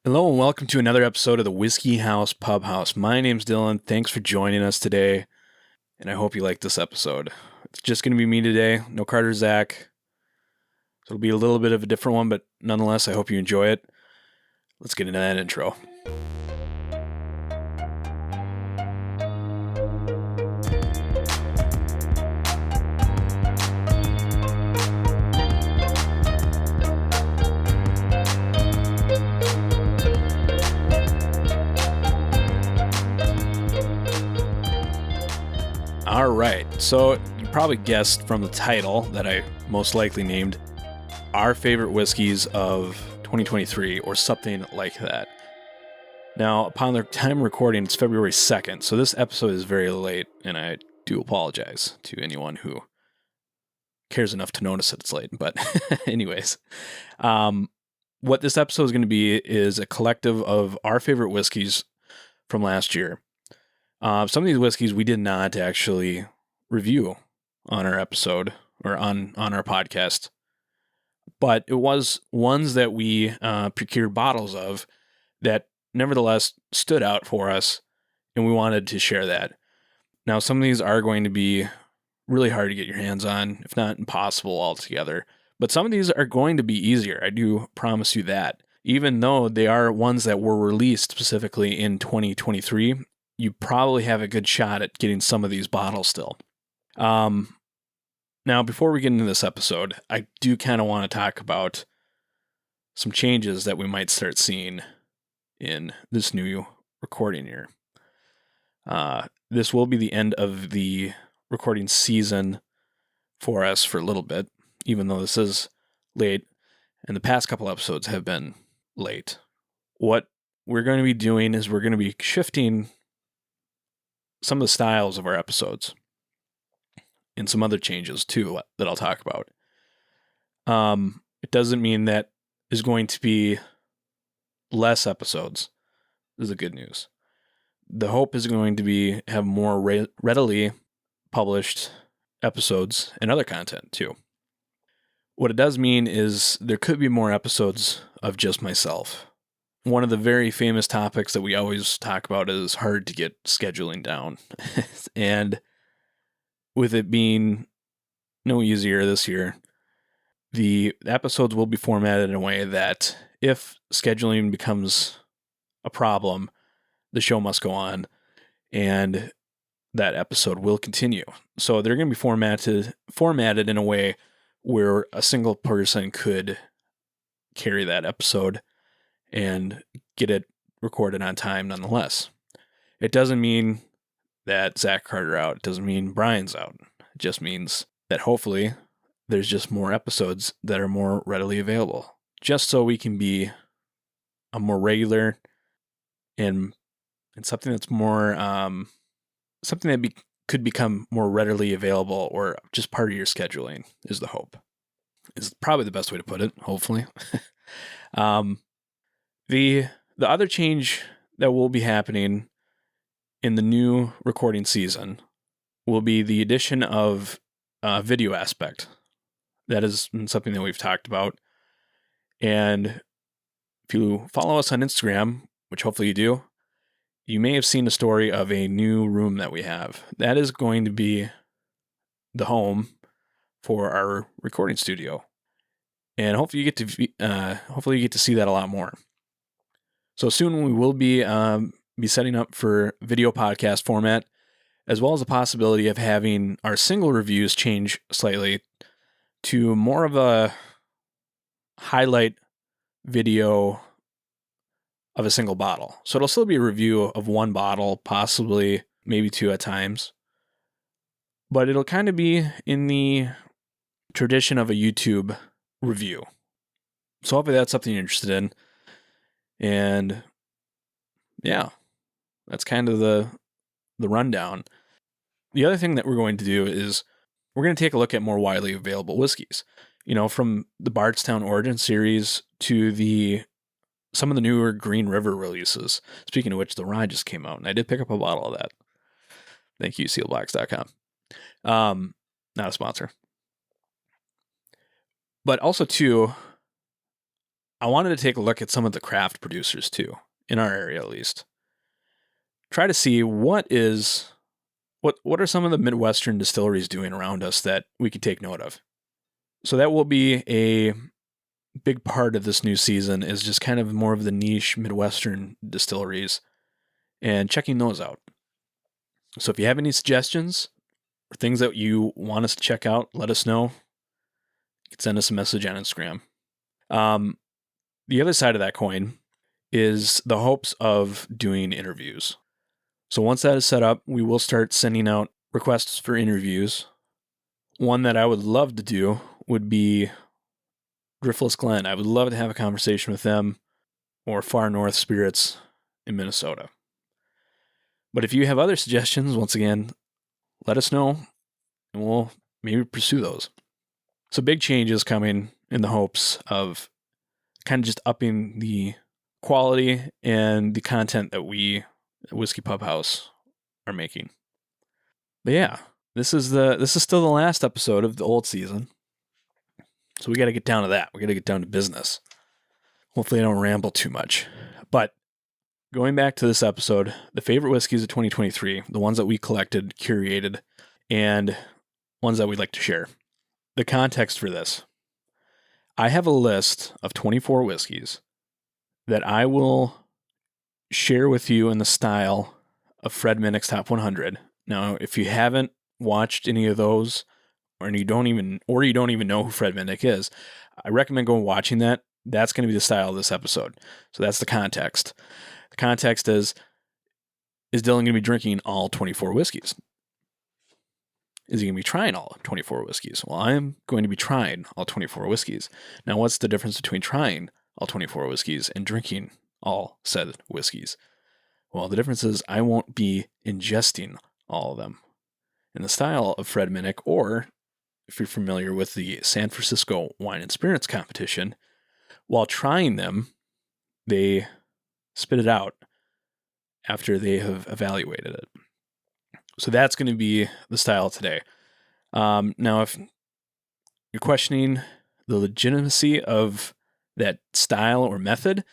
Hello and welcome to another episode of the Whiskey House Pub House. My name's Dylan. Thanks for joining us today, and I hope you like this episode. It's just going to be me today, no Carter Zach. So it'll be a little bit of a different one, but nonetheless, I hope you enjoy it. Let's get into that intro. All right, so you probably guessed from the title that I most likely named our favorite whiskeys of 2023 or something like that. Now, upon the time recording, it's February 2nd, so this episode is very late, and I do apologize to anyone who cares enough to notice that it's late. But anyways, what this episode is going to be is a collective of our favorite whiskeys from last year. Some of these whiskeys we did not actually review on our episode or on our podcast, but it was ones that we procured bottles of that nevertheless stood out for us, and we wanted to share that. Now, some of these are going to be really hard to get your hands on, if not impossible altogether, but some of these are going to be easier. I do promise you that. Even though they are ones that were released specifically in 2023, you probably have a good shot at getting some of these bottles still. Now, before we get into this episode, I do kind of want to talk about some changes that we might start seeing in this new recording year. This will be the end of the recording season for us for a little bit, even though this is late, and the past couple episodes have been late. What we're going to be doing is we're going to be shifting some of the styles of our episodes and some other changes too that I'll talk about. It doesn't mean that there's going to be less episodes. This is the good news. The hope is going to be have more readily published episodes and other content too. What it does mean is there could be more episodes of just myself. One of the very famous topics that we always talk about is hard to get scheduling down. And with it being no easier this year, the episodes will be formatted in a way that if scheduling becomes a problem, the show must go on and that episode will continue. So they're going to be formatted in a way where a single person could carry that episode and get it recorded on time nonetheless. It doesn't mean that Zach Carter out. It doesn't mean Brian's out. It just means that hopefully there's just more episodes that are more readily available, just so we can be a more regular and something that's more something that could become more readily available or just part of your scheduling is the hope. Is probably the best way to put it, hopefully. The other change that will be happening in the new recording season will be the addition of video aspect. That is something that we've talked about. And if you follow us on Instagram, which hopefully you do, you may have seen a story of a new room that we have. That is going to be the home for our recording studio. And hopefully you get to see that a lot more. So soon we will be setting up for video podcast format, as well as the possibility of having our single reviews change slightly to more of a highlight video of a single bottle. So it'll still be a review of one bottle, possibly maybe two at times, but it'll kind of be in the tradition of a YouTube review. So hopefully that's something you're interested in. And yeah, that's kind of the rundown. The other thing that we're going to do is we're going to take a look at more widely available whiskeys. You know, from the Bardstown Origin series to some of the newer Green River releases. Speaking of which, the rye just came out, and I did pick up a bottle of that. Thank you, sealblacks.com. Not a sponsor. But also, too, I wanted to take a look at some of the craft producers too, in our area at least. Try to see what are some of the Midwestern distilleries doing around us that we could take note of. So that will be a big part of this new season, is just kind of more of the niche Midwestern distilleries and checking those out. So if you have any suggestions or things that you want us to check out, let us know. You can send us a message on Instagram. The other side of that coin is the hopes of doing interviews. So once that is set up, we will start sending out requests for interviews. One that I would love to do would be Driftless Glen. I would love to have a conversation with them, or Far North Spirits in Minnesota. But if you have other suggestions, once again, let us know and we'll maybe pursue those. So big changes coming in the hopes of kind of just upping the quality and the content that we at Whiskey Pub House are making. But yeah, this is still the last episode of the old season. So we got to get down to that. We got to get down to business. Hopefully I don't ramble too much. But going back to this episode, the favorite whiskeys of 2023, the ones that we collected, curated, and ones that we'd like to share. The context for this. I have a list of 24 whiskeys that I will share with you in the style of Fred Minnick's Top 100. Now, if you haven't watched any of those, or you don't even know who Fred Minnick is, I recommend going watching that. That's going to be the style of this episode. So that's the context. The context is Dylan going to be drinking all 24 whiskeys? Is he going to be trying all 24 whiskeys? Well, I'm going to be trying all 24 whiskeys. Now, what's the difference between trying all 24 whiskeys and drinking all said whiskeys? Well, the difference is I won't be ingesting all of them in the style of Fred Minnick, or if you're familiar with the San Francisco Wine and Spirits competition, while trying them, they spit it out after they have evaluated it. So that's going to be the style today. Now, if you're questioning the legitimacy of that style or method,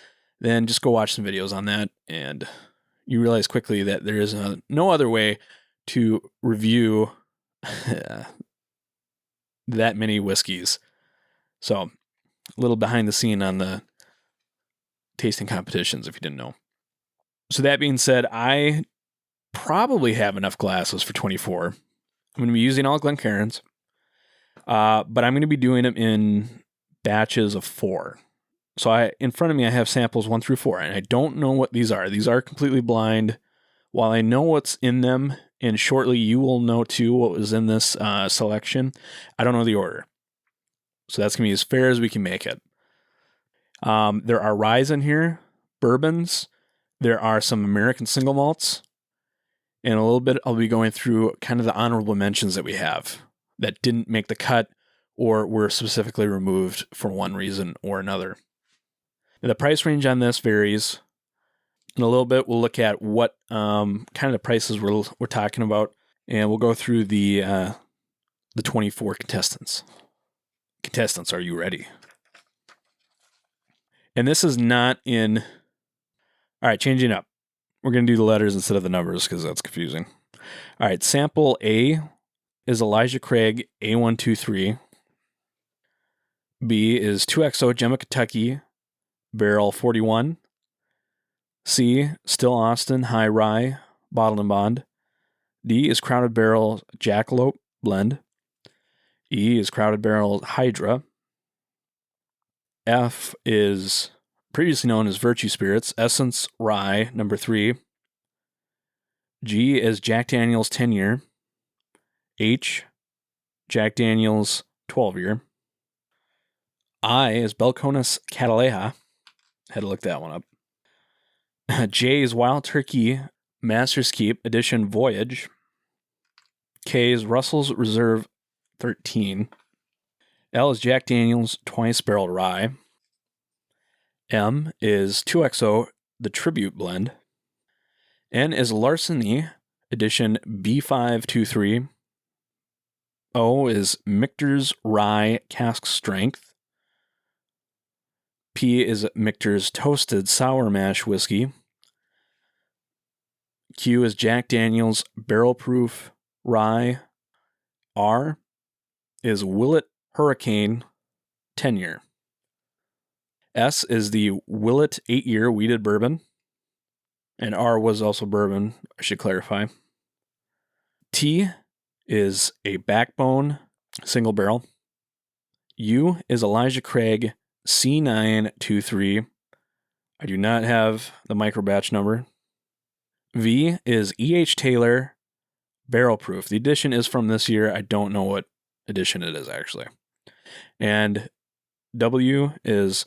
then just go watch some videos on that, and you realize quickly that there is no other way to review that many whiskeys. So, a little behind the scene on the tasting competitions, if you didn't know. So that being said, I probably have enough glasses for 24. I'm going to be using all Glencairns, but I'm going to be doing them in batches of 4. So in front of me, I have samples 1 through 4, and I don't know what these are. These are completely blind. While I know what's in them, and shortly you will know too what was in this selection, I don't know the order. So that's going to be as fair as we can make it. There are ryes in here, bourbons. There are some American single malts. And a little bit, I'll be going through kind of the honorable mentions that we have that didn't make the cut or were specifically removed for one reason or another. And the price range on this varies. In a little bit, we'll look at what kind of the prices we're talking about, and we'll go through the 24 contestants. Contestants, are you ready? And this is not in... All right, changing up. We're going to do the letters instead of the numbers because that's confusing. All right, sample A is Elijah Craig A123. B is 2XO Gemma Kentucky Barrel 41. C, Still Austin High Rye Bottled and Bond. D is Crowded Barrel Jackalope Blend. E is Crowded Barrel Hydra. F is previously known as Virtue Spirits Essence Rye number 3. G is Jack Daniel's 10-year. H, Jack Daniel's 12-year. I is Belconis Cataleja. Had to look that one up. J is Wild Turkey Master's Keep Edition Voyage. K is Russell's Reserve 13. L is Jack Daniel's Twice Barrel Rye. M is 2XO The Tribute Blend. N is Larceny Edition B523. O is Michter's Rye Cask Strength. P is Michter's Toasted Sour Mash Whiskey. Q is Jack Daniel's Barrel Proof Rye. R is Willet Hurricane 10-year. S is the Willet 8-year Wheated Bourbon. And R was also bourbon, I should clarify. T is a Backbone single barrel. U is Elijah Craig C923. I do not have the micro batch number. V is E.H. Taylor Barrel Proof. The edition is from this year. I don't know what edition it is, actually. And W is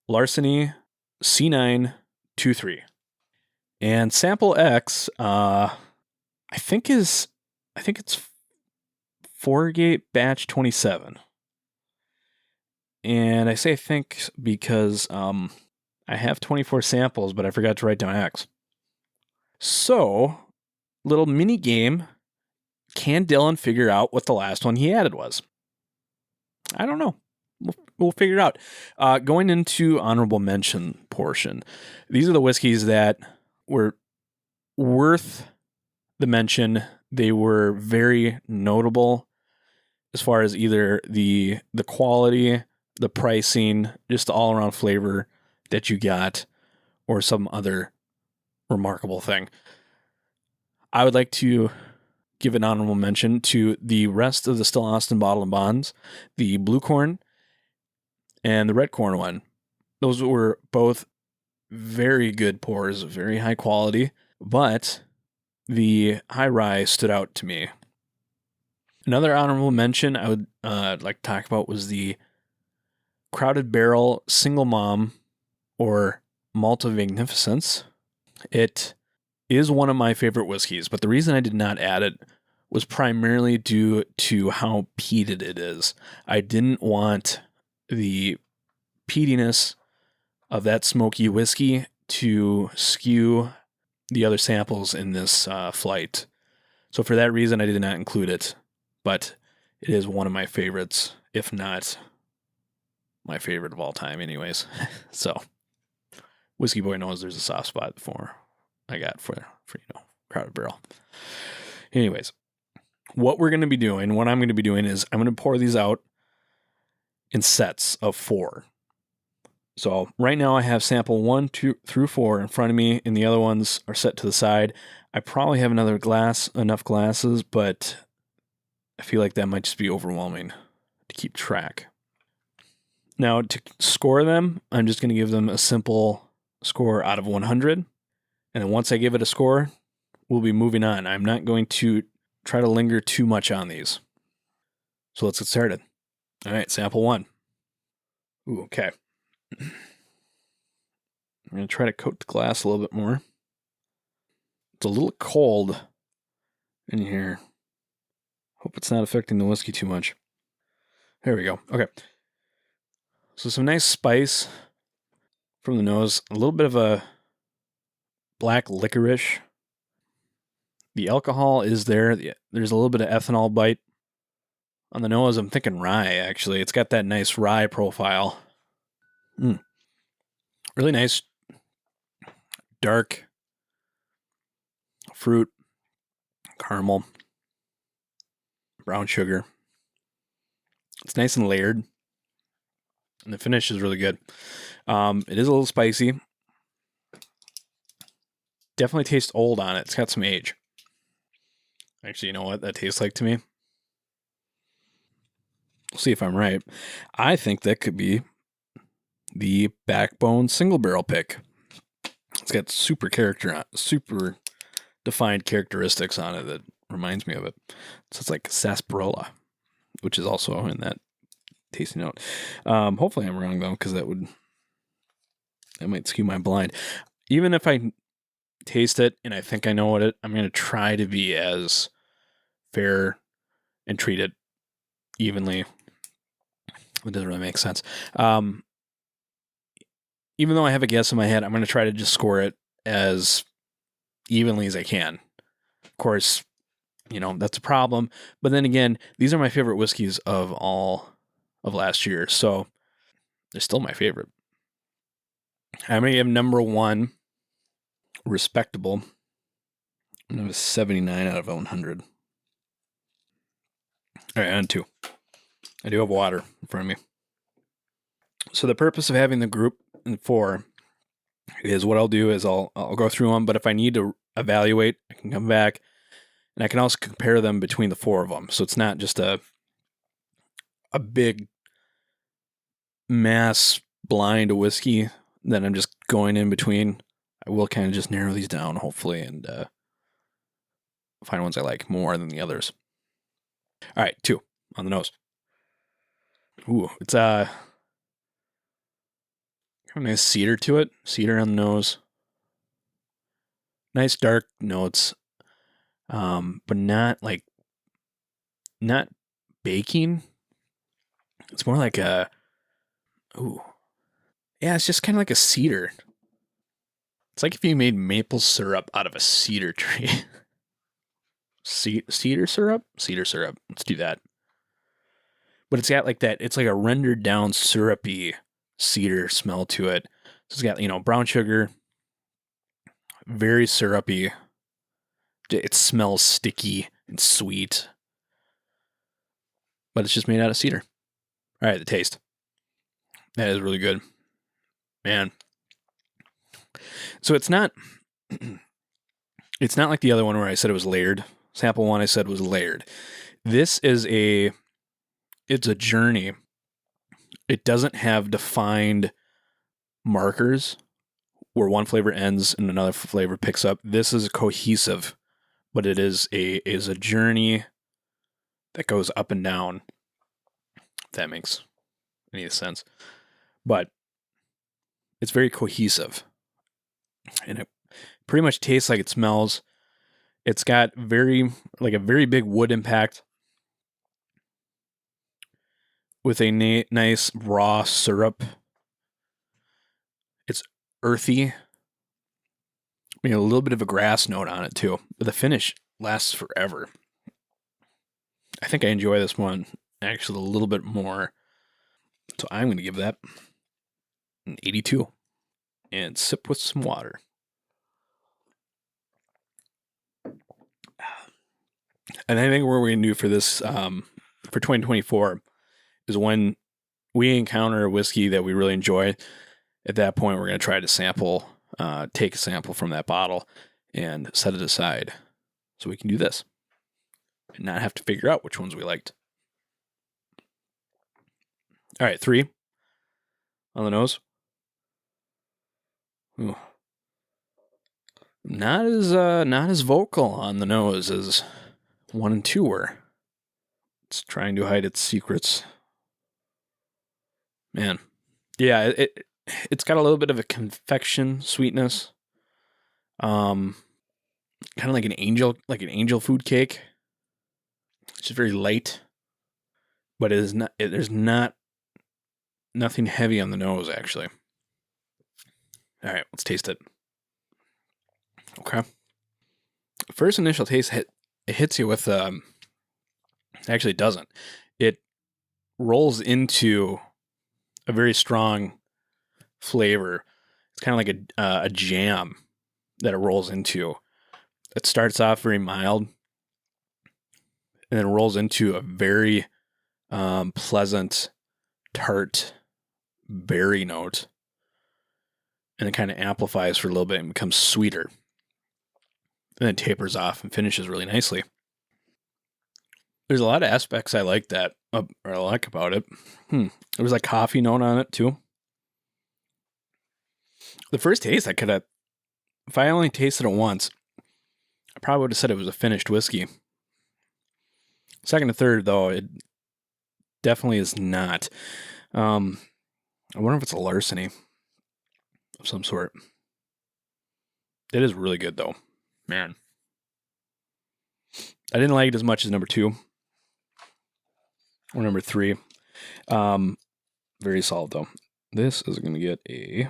Larceny C923. And sample X, I think it's Foregate Batch 27. And I say I think because I have 24 samples, but I forgot to write down X. So, little mini game. Can Dylan figure out what the last one he added was? I don't know. We'll figure it out. Going into honorable mention portion, these are the whiskeys that were worth the mention. They were very notable as far as either the quality, the pricing, just the all-around flavor that you got, or some other remarkable thing. I would like to give an honorable mention to the rest of the Still Austin Bottle and Bonds, the Blue Corn and the Red Corn one. Those were both very good pours, very high quality, but the High Rye stood out to me. Another honorable mention I would like to talk about was the Crowded Barrel Single Mom or Malta Magnificence. It is one of my favorite whiskeys, but the reason I did not add it was primarily due to how peated it is. I didn't want the peatiness of that smoky whiskey to skew the other samples in this flight. So for that reason, I did not include it, but it is one of my favorites, if not my favorite of all time anyways. So Whiskey Boy knows there's a soft spot for Crowded Barrel. Anyways, what I'm going to be doing is I'm going to pour these out in sets of 4. So right now I have sample 1, 2 through 4 in front of me, and the other ones are set to the side. I probably have enough glasses, but I feel like that might just be overwhelming to keep track. Now to score them, I'm just going to give them a simple score out of 100. And then once I give it a score, we'll be moving on. I'm not going to try to linger too much on these. So let's get started. All right, sample 1. Ooh, okay. I'm going to try to coat the glass a little bit more. It's a little cold in here. Hope it's not affecting the whiskey too much. There we go. Okay. So some nice spice from the nose. A little bit of a black licorice. The alcohol is there. There's a little bit of ethanol bite on the nose. I'm thinking rye, actually. It's got that nice rye profile. Really nice dark fruit, caramel, brown sugar. It's nice and layered. And the finish is really good. It is a little spicy. Definitely tastes old on it. It's got some age. Actually, you know what that tastes like to me? We'll see if I'm right. I think that could be the Backbone single barrel pick. It's got super defined characteristics on it that reminds me of it. So it's like sarsaparilla, which is also in that tasting note. Hopefully I'm wrong though, because that might skew my blind. Even if I taste it and I think I know what I'm going to try to be as fair and treat it evenly. It doesn't really make sense. Even though I have a guess in my head, I'm going to try to just score it as evenly as I can. Of course, that's a problem. But then again, these are my favorite whiskeys of all of last year. So they're still my favorite. I'm going to give number one respectable. I'm going to have a 79 out of 100. All right, on two. I do have water in front of me. So the purpose of having the group in 4 is what I'll do is I'll go through them, but if I need to evaluate, I can come back, and I can also compare them between the 4 of them. So it's not just a big mass blind whiskey that I'm just going in between. I will kind of just narrow these down, hopefully, and find ones I like more than the others. All right, 2 on the nose. Ooh, it's a nice cedar to it. Cedar on the nose. Nice dark notes, but not baking. It's more like yeah, it's just kind of like a cedar. It's like if you made maple syrup out of a cedar tree. Cedar syrup? Cedar syrup. Let's do that. But it's got like that, it's like a rendered down syrupy cedar smell to it. So it's got, brown sugar, very syrupy. It smells sticky and sweet. But it's just made out of cedar. All right, the taste. That is really good. Man. So it's not like the other one where I said it was layered. Sample 1 I said was layered. This is it's a journey. It doesn't have defined markers where one flavor ends and another flavor picks up. This is cohesive, but it is a journey that goes up and down. If that makes any sense. But it's very cohesive. And it pretty much tastes like it smells. It's got a very big wood impact with a nice raw syrup. It's earthy. A little bit of a grass note on it too. But the finish lasts forever. I think I enjoy this one actually a little bit more. So I'm going to give that an 82. And sip with some water. And I think what we're going to do for this, for 2024, is when we encounter a whiskey that we really enjoy, at that point, we're going to try to take a sample from that bottle and set it aside so we can do this and not have to figure out which ones we liked. All right, 3 on the nose. Ooh. Not as vocal on the nose as 1 and 2 were. It's trying to hide its secrets. Man. Yeah, it's got a little bit of a confection sweetness. Kind of like an angel food cake. It's just very light. But it is not there's nothing heavy on the nose actually. All right, let's taste it. Okay. First initial taste it hits you with actually it doesn't. It rolls into a very strong flavor. It's kind of like a jam that it rolls into. It starts off very mild and then rolls into a very pleasant, tart berry note. And it kind of amplifies for a little bit and becomes sweeter. And then tapers off and finishes really nicely. There's a lot of aspects I like about it. There was a coffee note on it too. The first taste, if I only tasted it once, I probably would have said it was a finished whiskey. Second and third, though, it definitely is not. I wonder if it's a larceny of some sort. It is really good, though. Man. I didn't like it as much as number 2 or number 3. Very solid, though. This is going to get a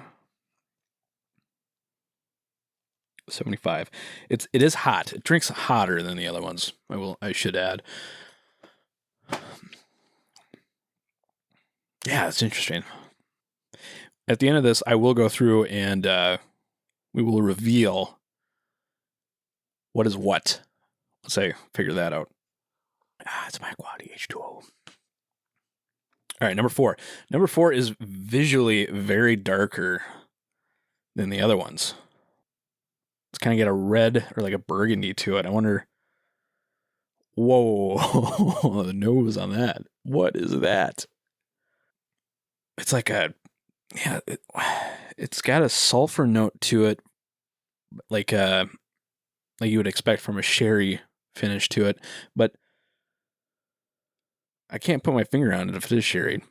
75. It is hot. It drinks hotter than the other ones. I should add. Yeah, it's interesting. at the end of this, I will go through and we will reveal what is what. Let's say, figure that out. It's my quality H2O. All right, number 4. Number 4 is visually very darker than the other ones. It's kind of got a red or like a burgundy to it. I wonder. Whoa, the nose on that. What is that? It's like it's got a sulfur note to it, like you would expect from a sherry finish to it, but I can't put my finger on it if it is sherry.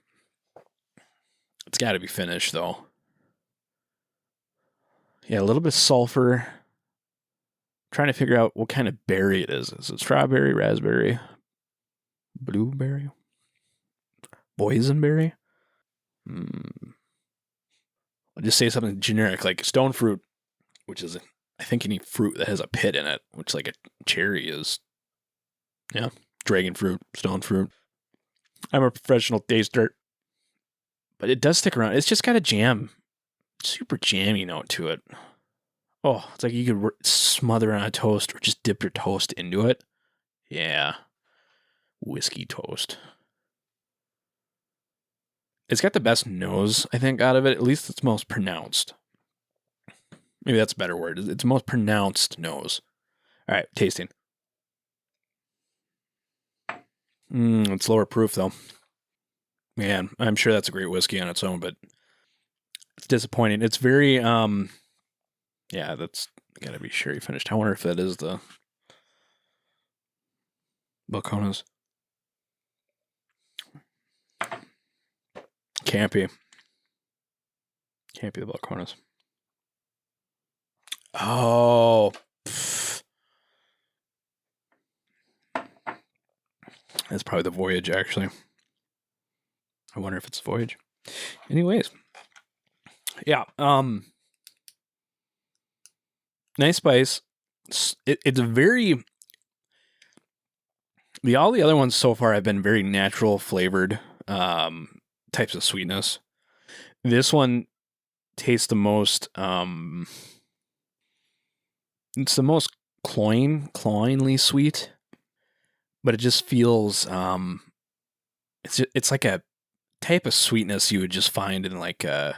It's got to be finished though. Yeah, a little bit of sulfur. Trying to figure out what kind of berry it is. Is it strawberry, raspberry, blueberry, boysenberry? I'll just say something generic like stone fruit, which is, I think, any fruit that has a pit in it, which like a cherry is. Yeah, dragon fruit, stone fruit. I'm a professional taster, but it does stick around. It's just got a super jammy note to it. Oh, it's like you could smother it on a toast or just dip your toast into it. Yeah. Whiskey toast. It's got the best nose, I think, out of it. At least it's most pronounced. Maybe that's a better word. It's most pronounced nose. All right, tasting. It's lower proof, though. Man, I'm sure that's a great whiskey on its own, but it's disappointing. It's very, yeah, that's got to be sherry finished. I wonder if that is the Balcones. Can't be. Can't be the Balcones. Oh. Pff. That's probably the Voyage, actually. I wonder if it's Voyage. Anyways. Yeah. Nice spice. It's very... all the other ones so far have been very natural flavored types of sweetness. This one tastes the most... it's the most cloyingly sweet, but it just feels... it's like a type of sweetness you would just find in like a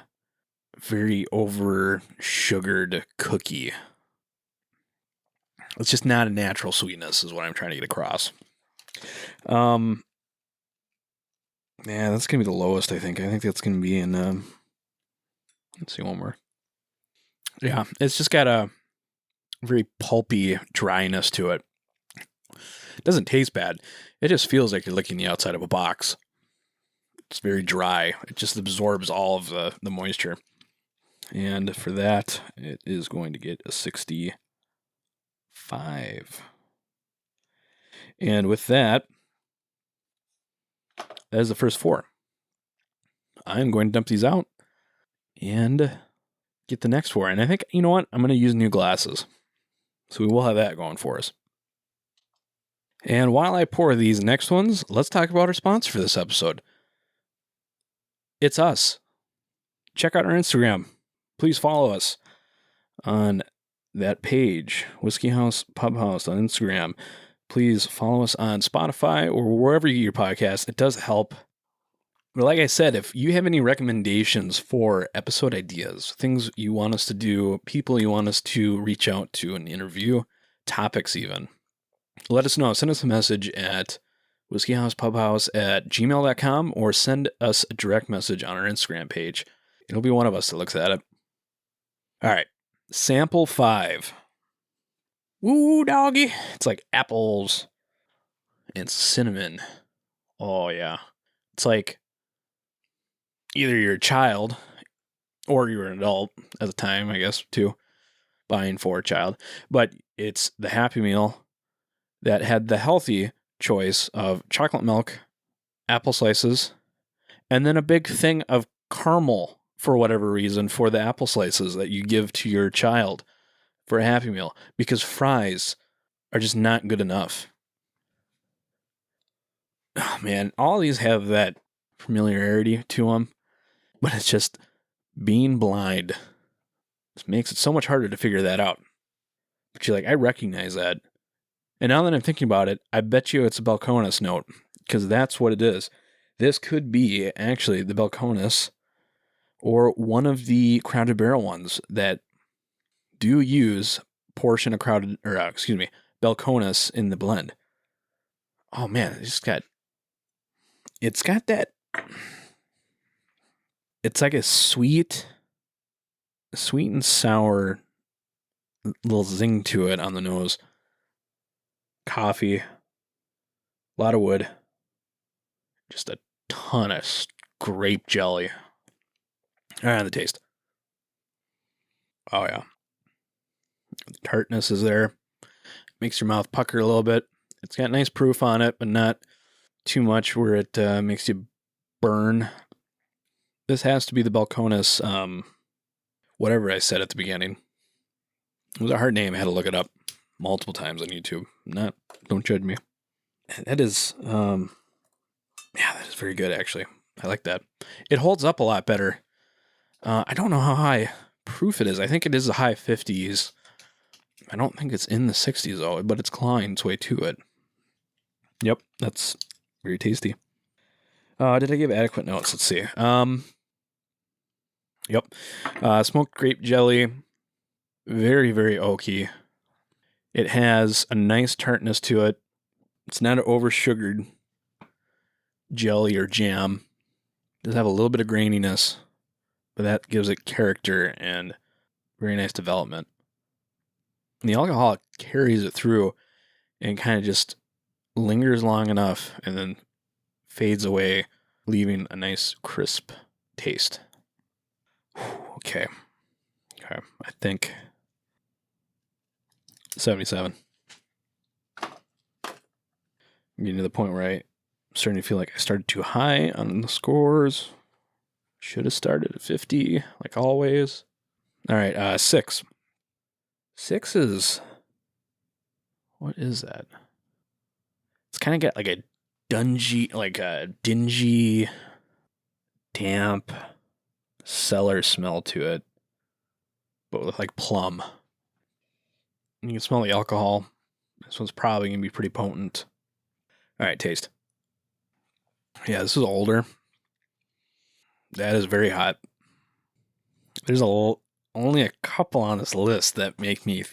very over sugared cookie. It's just not a natural sweetness is what I'm trying to get across. Yeah, that's going to be the lowest, I think. I think that's going to be in, let's see, one more. Yeah, it's just got a very pulpy dryness to it. It doesn't taste bad. It just feels like you're licking the outside of a box. It's very dry. It just absorbs all of the moisture. And for that, it is going to get a 65. And with that, that is the first 4. I'm going to dump these out and get the next 4. And I think, you know what? I'm going to use new glasses. So we will have that going for us. And while I pour these next ones, let's talk about our sponsor for this episode. It's us. Check out our Instagram. Please follow us on that page, Whiskey House Pub House on Instagram. Please follow us on Spotify or wherever you get your podcast. It does help. But like I said, if you have any recommendations for episode ideas, things you want us to do, people you want us to reach out to and interview, topics even, let us know. Send us a message at whiskeyhousepubhouse@gmail.com or send us a direct message on our Instagram page. It'll be one of us that looks at it. All right. Sample 5. Woo, doggy. It's like apples and cinnamon. Oh, yeah. It's like either you're a child or you're an adult at the time, I guess, too, buying for a child. But it's the Happy Meal that had the healthy choice of chocolate milk, apple slices, and then a big thing of caramel for whatever reason for the apple slices that you give to your child for a Happy Meal, because fries are just not good enough. Oh, man, all these have that familiarity to them, but it's just being blind just makes it so much harder to figure that out. But you're like, I recognize that. And now that I'm thinking about it, I bet you it's a Balcones note, because that's what it is. This could be actually the Balcones or one of the Crowded Barrel ones that do use portion of Balcones in the blend. Oh man, it's got that, it's like a sweet and sour little zing to it on the nose. Coffee, a lot of wood, just a ton of grape jelly. All right, on the taste. Oh yeah, the tartness is there. Makes your mouth pucker a little bit. It's got nice proof on it, but not too much where it makes you burn. This has to be the Balcones, whatever I said at the beginning. It was a hard name. I had to look it up multiple times on YouTube. Don't judge me. That is, that is very good, actually. I like that. It holds up a lot better. I don't know how high proof it is. I think it is the high 50s. I don't think it's in the 60s, though, but it's clawing its way to it. Yep, that's very tasty. Did I give adequate notes? Let's see. Yep. Smoked grape jelly. Very, very oaky. It has a nice tartness to it. It's not an over-sugared jelly or jam. It does have a little bit of graininess, but that gives it character and very nice development. And the alcohol carries it through and kind of just lingers long enough and then fades away, leaving a nice crisp taste. Okay, I think 77. I'm getting to the point where I'm starting to feel like I started too high on the scores. Should have started at 50, like always. All right, 6. 6 is... What is that? It's kind of got like a dingy, damp cellar smell to it, but with like plum. You can smell the alcohol. This one's probably going to be pretty potent. All right, taste. Yeah, this is older. That is very hot. There's only a couple on this list that make me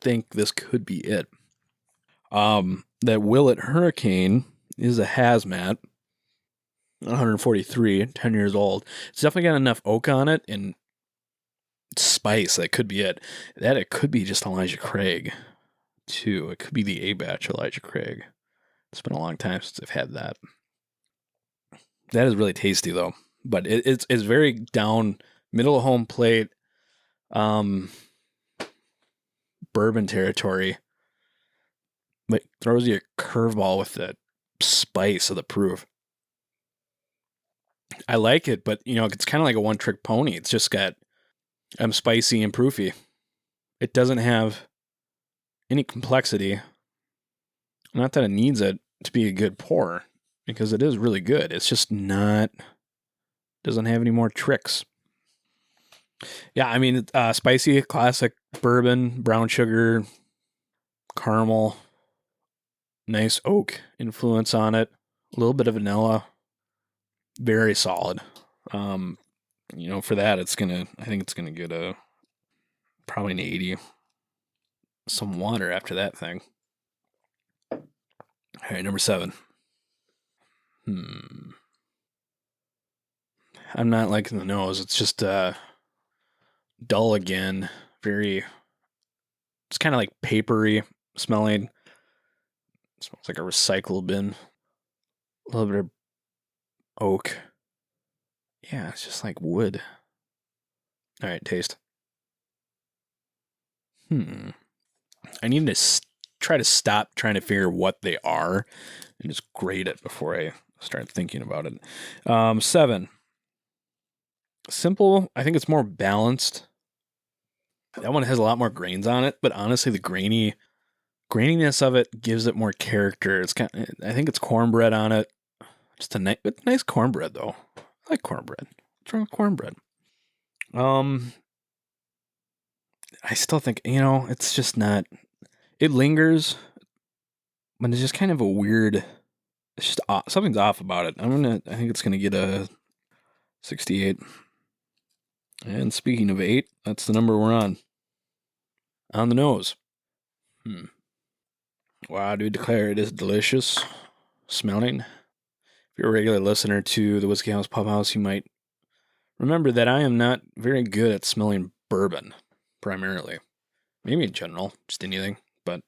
think this could be it. That Willet Hurricane is a hazmat. 143, 10 years old. It's definitely got enough oak on it and spice. That could be it. That it could be just Elijah Craig, too. It could be the A-batch Elijah Craig. It's been a long time since I've had that. That is really tasty, though. But it's very down, middle of home plate, bourbon territory. But throws you a curveball with the spice of the proof. I like it, but, it's kind of like a one-trick pony. It's just got spicy and proofy. It doesn't have any complexity. Not that it needs it to be a good pour, because it is really good. It's just doesn't have any more tricks. Yeah, I mean, spicy, classic bourbon, brown sugar, caramel, nice oak influence on it, a little bit of vanilla. Very solid. For that, I think it's gonna get probably an 80. Some water after that thing. All right, number 7. I'm not liking the nose. It's just dull again. It's kind of like papery smelling. It smells like a recycle bin. A little bit of oak. Yeah, it's just like wood. All right, taste. I need to try to stop trying to figure what they are and just grade it before I start thinking about it. 7. Simple. I think it's more balanced. That one has a lot more grains on it, but honestly, the graininess of it gives it more character. I think it's cornbread on it. Just a nice cornbread, though. I like cornbread. What's wrong with cornbread? I still think, it's just not, it lingers, but it's just kind of a weird, it's just off, something's off about it. I think it's going to get a 68. And speaking of 8, that's the number we're on. On the nose. Wow, I do declare it is delicious smelling. If you're a regular listener to the Whiskey House Pub House, you might remember that I am not very good at smelling bourbon, primarily. Maybe in general, just anything. But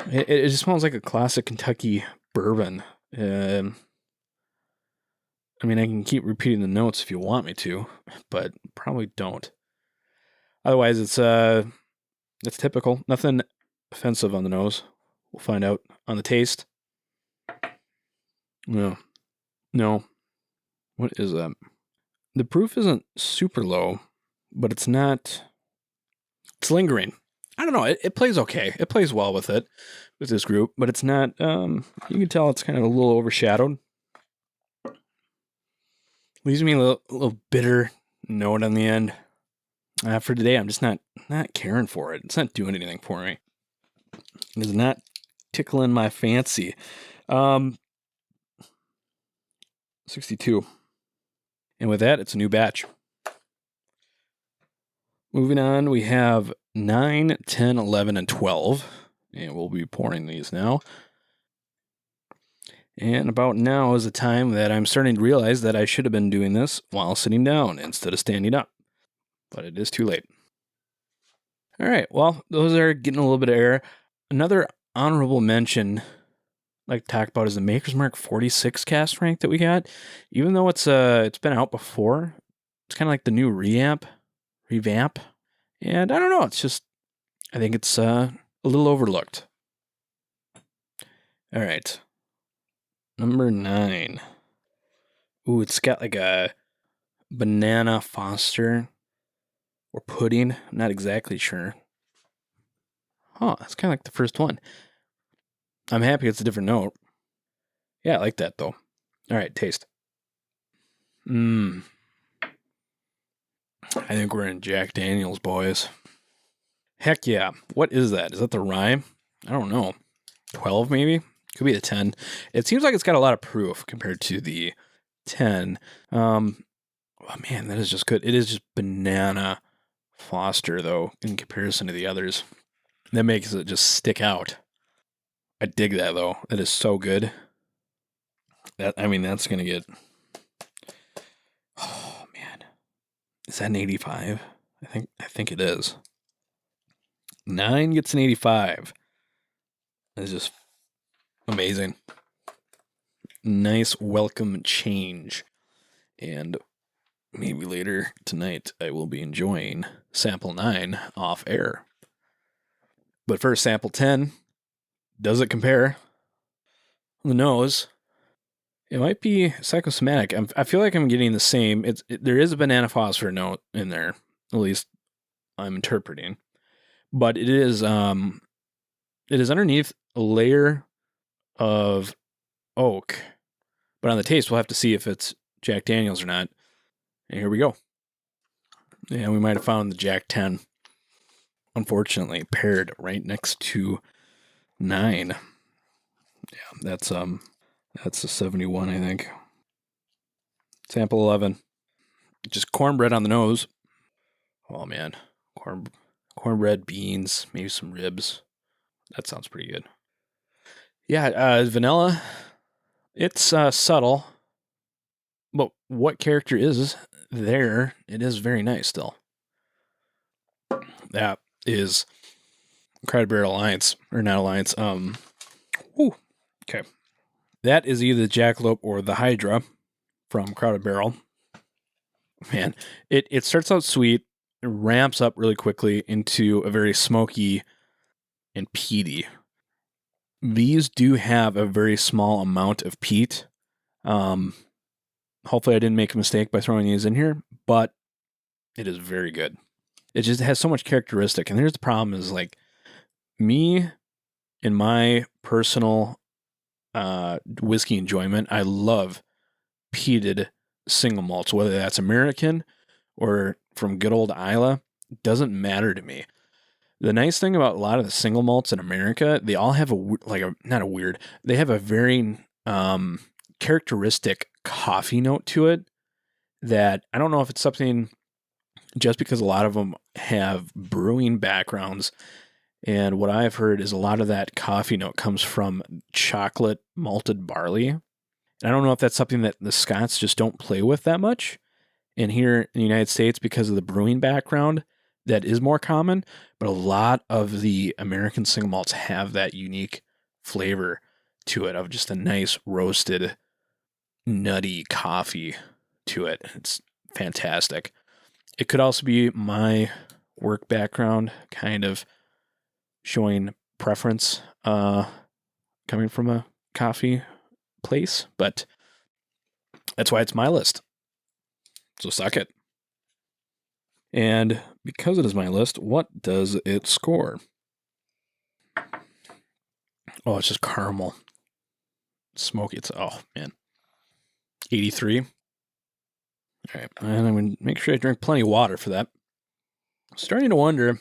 it just smells like a classic Kentucky bourbon. I can keep repeating the notes if you want me to, but probably don't. Otherwise, it's typical. Nothing offensive on the nose. We'll find out on the taste. No. What is that? The proof isn't super low, but it's not. It's lingering. I don't know. It plays okay. It plays well with this group, but it's not. You can tell it's kind of a little overshadowed. Leaves me a little bitter note on the end. For today, I'm just not caring for it. It's not doing anything for me. It is not tickling my fancy. 62. And with that, it's a new batch. Moving on, we have 9, 10, 11, and 12. And we'll be pouring these now. And about now is the time that I'm starting to realize that I should have been doing this while sitting down instead of standing up. But it is too late. All right, well, those are getting a little bit of air. Another honorable mention I'd like to talk about is the Maker's Mark 46 cask strength that we got. Even though it's been out before, it's kind of like the new revamp. And I don't know, I think it's a little overlooked. All right. Number 9. Ooh, it's got like a banana Foster or pudding. I'm not exactly sure. That's kind of like the first one. I'm happy it's a different note. Yeah, I like that though. All right, taste. I think we're in Jack Daniels, boys. Heck yeah. What is that? Is that the rye? I don't know. 12 maybe? Could be the 10. It seems like it's got a lot of proof compared to the 10. Oh man, that is just good. It is just banana Foster though in comparison to the others. That makes it just stick out. I dig that though. That is so good. That's going to get... Oh man. Is that an 85? I think it is. 9 gets an 85. It's just amazing. Nice welcome change. And maybe later tonight I will be enjoying sample 9 off air. But first, sample 10. Does it compare? On the nose, it might be psychosomatic. I feel like I'm getting the same. There is a banana phosphor note in there, at least I'm interpreting. But it is underneath a layer of oak. But on the taste, we'll have to see if it's Jack Daniels or not. And here we go. Yeah, we might have found the Jack 10. Unfortunately, paired right next to 9. Yeah, that's a 71, I think. Sample 11. Just cornbread on the nose. Oh man, cornbread, beans, maybe some ribs. That sounds pretty good. Yeah, vanilla. It's subtle, but what character is there? It is very nice still. That is Crowded Barrel Alliance, or not Alliance. Okay. That is either the Jackalope or the Hydra from Crowded Barrel. Man, it starts out sweet, it ramps up really quickly into a very smoky and peaty. These do have a very small amount of peat. Hopefully I didn't make a mistake by throwing these in here, but it is very good. It just has so much characteristic. And here's the problem is like me in my personal whiskey enjoyment, I love peated single malts, whether that's American or from good old Isla, doesn't matter to me. The nice thing about a lot of the single malts in America, they all have they have a very characteristic coffee note to it that I don't know if it's something just because a lot of them have brewing backgrounds. And what I've heard is a lot of that coffee note comes from chocolate malted barley. And I don't know if that's something that the Scots just don't play with that much. And here in the United States, because of the brewing background, that is more common. But a lot of the American single malts have that unique flavor to it of just a nice roasted, nutty coffee to it. It's fantastic. It could also be my work background kind of showing preference coming from a coffee place, but that's why it's my list. So suck it. And because it is my list, what does it score? Oh, it's just caramel. Smoky. Oh, man. 83. All right. And I'm going to make sure I drink plenty of water for that. Starting to wonder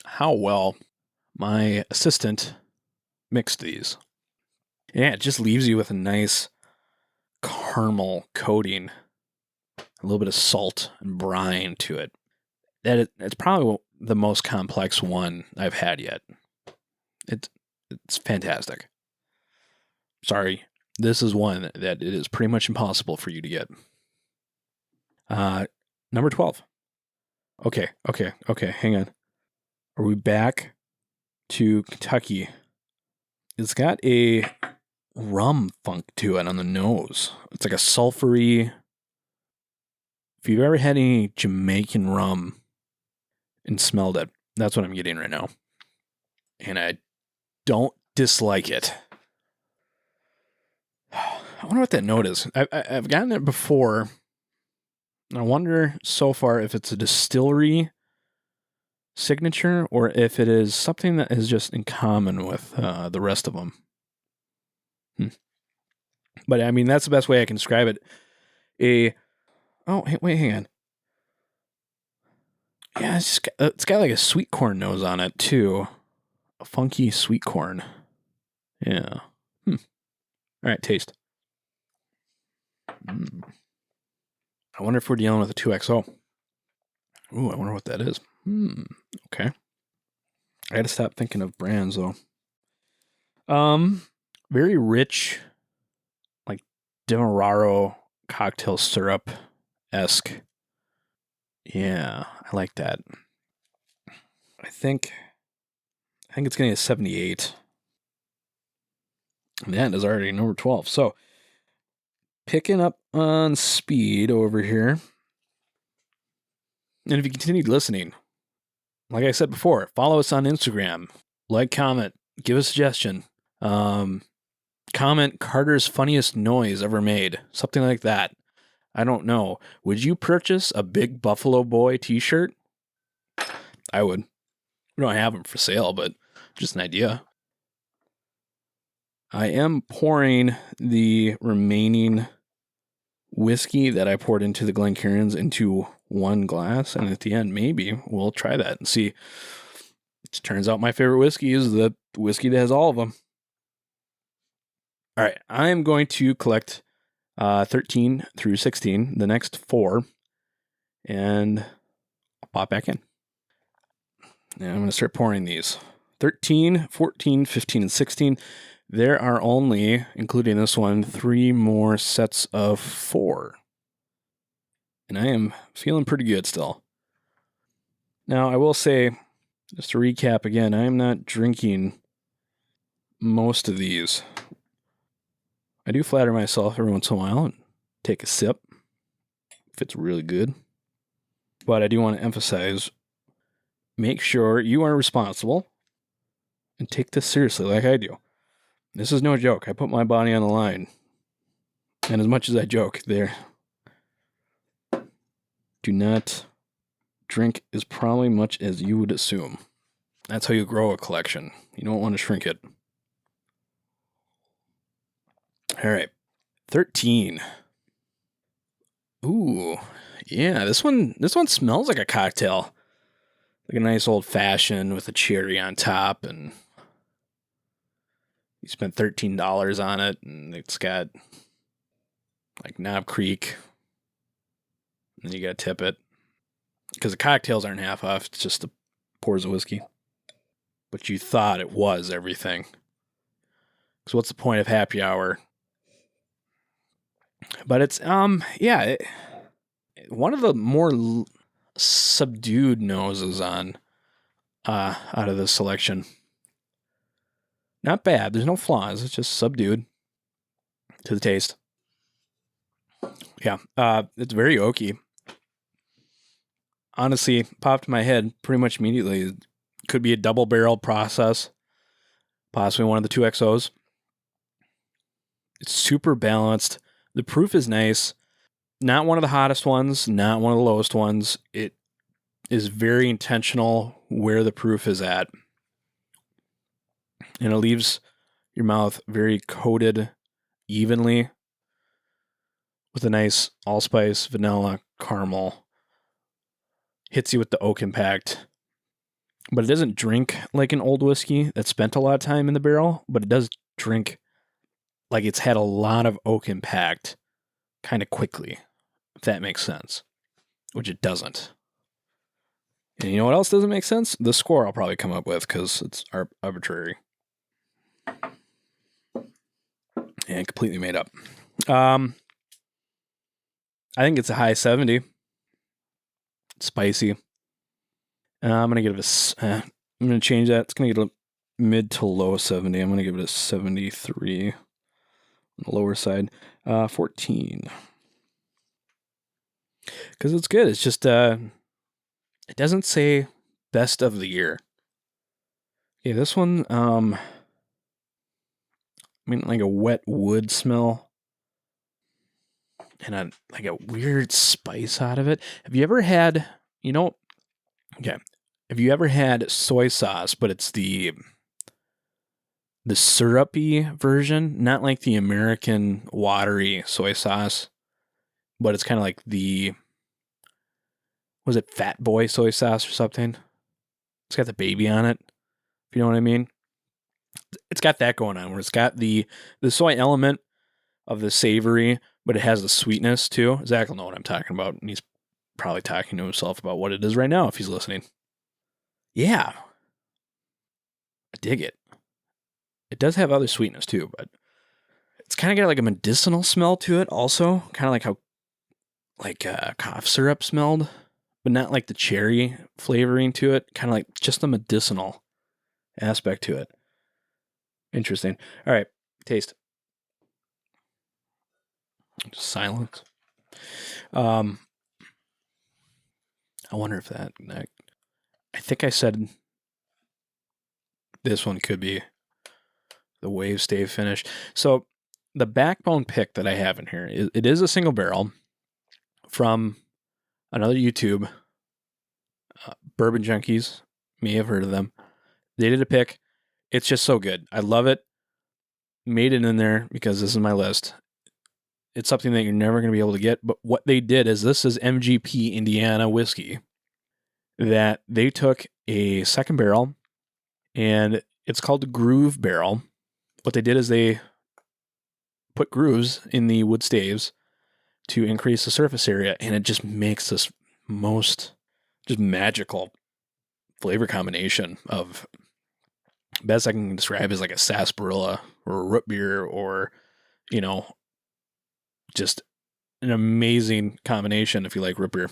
how well my assistant mixed these. Yeah, it just leaves you with a nice caramel coating, a little bit of salt and brine to it. It's probably the most complex one I've had yet. It's fantastic. Sorry, this is one that it is pretty much impossible for you to get. Number 12. Okay, hang on. Are we back to Kentucky? It's got a rum funk to it on the nose. It's like a sulfury. If you've ever had any Jamaican rum and smelled it, that's what I'm getting right now. And I don't dislike it. I wonder what that note is. I've gotten it before. I wonder so far if it's a distillery signature or if it is something that is just in common with the rest of them. But I mean, that's the best way I can describe it. Hang on. Yeah, it's got like a sweet corn nose on it too. A funky sweet corn. Yeah. All right, taste. I wonder if we're dealing with a 2XO. Ooh, I wonder what that is. Okay. I gotta stop thinking of brands though. Very rich, like Demerara cocktail syrup-esque. Yeah, I like that. I think it's getting a 78. And that is already number 12. So, picking up on speed over here. And if you continue listening, like I said before, follow us on Instagram. Like, comment, give a suggestion. Comment Carter's funniest noise ever made. Something like that. I don't know. Would you purchase a Big Buffalo Boy t-shirt? I would. We don't have them for sale, but just an idea. I am pouring the remaining whiskey that I poured into the Glencairns into one glass, and at the end, maybe we'll try that and see. It turns out my favorite whiskey is the whiskey that has all of them. All right, I am going to collect 13 through 16, the next 4, and I'll pop back in. Now I'm going to start pouring these. 13, 14, 15, and 16. There are only, including this one, 3 more sets of 4. And I am feeling pretty good still. Now, I will say, just to recap again, I am not drinking most of these. I do flatter myself every once in a while and take a sip if it's really good. But I do want to emphasize, make sure you are responsible and take this seriously like I do. This is no joke. I put my body on the line. And as much as I joke, do not drink as probably much as you would assume. That's how you grow a collection. You don't want to shrink it. All right. 13. Ooh, yeah. This one smells like a cocktail, like a nice old fashioned with a cherry on top, and you spent $13 on it, and it's got like Knob Creek, and you got to tip it because the cocktails aren't half off. It's just the pours of whiskey, but you thought it was everything. So what's the point of happy hour? But it's yeah, one of the more subdued noses on out of this selection. Not bad. There's no flaws. It's just subdued to the taste. Yeah, it's very oaky. Honestly, popped in my head pretty much immediately. Could be a double barrel process, possibly one of the 2XOs. It's super balanced. The proof is nice. Not one of the hottest ones, not one of the lowest ones. It is very intentional where the proof is at. And it leaves your mouth very coated evenly with a nice allspice, vanilla, caramel. Hits you with the oak impact. But it doesn't drink like an old whiskey that spent a lot of time in the barrel, but it does drink like it's had a lot of oak impact kind of quickly, if that makes sense, which it doesn't. And you know what else doesn't make sense? The score I'll probably come up with because it's arbitrary and completely made up. I think it's a high 70. It's spicy. I'm going to give it I'm going to change that. It's going to get a mid to low 70. I'm going to give it a 73 on the lower side. 14. Because it's good. It's just, it doesn't say best of the year. Yeah, this one, I mean, like a wet wood smell and like a weird spice out of it. Have you ever had, have you ever had soy sauce, but it's the syrupy version, not like the American watery soy sauce, but it's kind of like was it Fat Boy soy sauce or something? It's got the baby on it, if you know what I mean. It's got that going on where it's got the soy element of the savory, but it has the sweetness too. Zach will know what I'm talking about, and he's probably talking to himself about what it is right now if he's listening. Yeah, I dig it. It does have other sweetness too, but it's kind of got like a medicinal smell to it also, kind of like how cough syrup smelled, but not like the cherry flavoring to it, kind of like just the medicinal aspect to it. Interesting. All right, taste. Just silence. I wonder if that I think I said this one could be the wave stave finish. So the backbone pick that I have in here, it is a single barrel from another YouTube, Bourbon Junkies. May have heard of them. They did a pick. It's just so good. I love it. Made it in there because this is my list. It's something that you're never going to be able to get. But what they did is this is MGP Indiana whiskey that they took a second barrel, and it's called the Groove Barrel. What they did is they put grooves in the wood staves to increase the surface area, and it just makes this most just magical flavor combination of, best I can describe is like a sarsaparilla or a root beer, or just an amazing combination if you like root beer.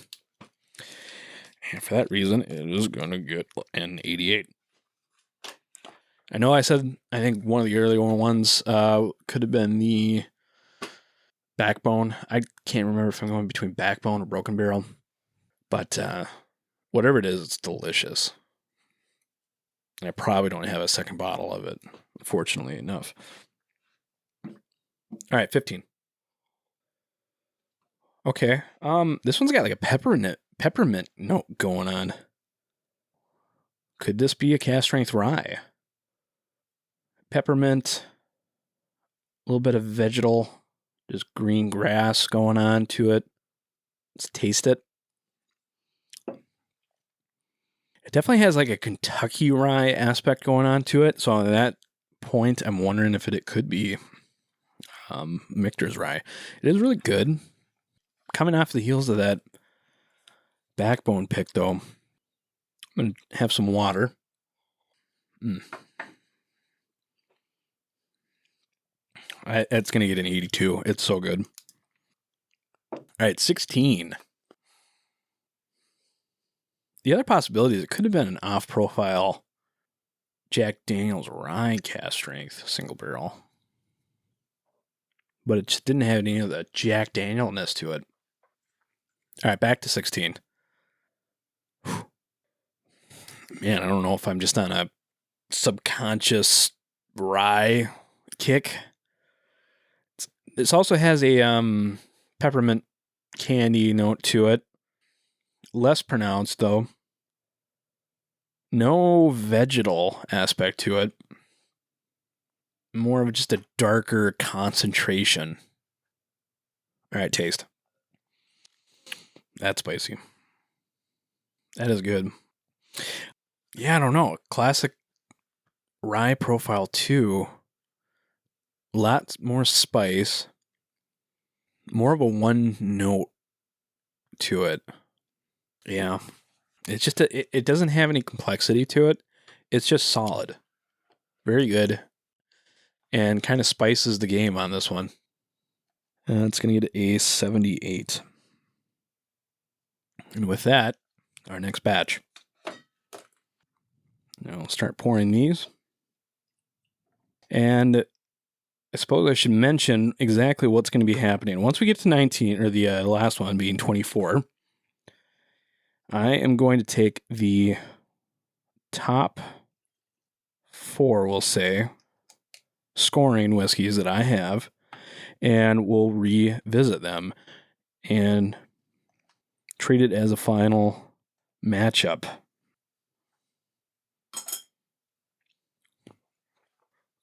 And for that reason, it is gonna get an 88. I know I said I think one of the earlier ones could have been the Backbone. I can't remember if I'm going between Backbone or Broken Barrel, but whatever it is, it's delicious. And I probably don't have a second bottle of it, fortunately enough. All right, 15. Okay. This one's got like a peppermint note going on. Could this be a cast strength rye? Peppermint, a little bit of vegetal, just green grass going on to it. Let's taste it. It definitely has like a Kentucky rye aspect going on to it. So on that point, I'm wondering if it could be Michter's rye. It is really good. Coming off the heels of that backbone pick, though, I'm going to have some water. It's going to get an 82. It's so good. All right, 16. The other possibility is it could have been an off-profile Jack Daniel's rye cast strength single barrel. But it just didn't have any of the Jack Daniel-ness to it. All right, back to 16. Man, I don't know if I'm just on a subconscious rye kick. This also has a peppermint candy note to it. Less pronounced, though. No vegetal aspect to it. More of just a darker concentration. All right, taste. That's spicy. That is good. Yeah, I don't know. Classic rye profile too. Lots more spice. More of a one note to it. Yeah. It's just it doesn't have any complexity to it. It's just solid. Very good. And kind of spices the game on this one. It's going to get a 78. And with that, our next batch. Now I'll start pouring these. And I suppose I should mention exactly what's going to be happening. Once we get to 19, or the last one being 24, I am going to take the top 4, we'll say, scoring whiskeys that I have, and we'll revisit them and treat it as a final matchup.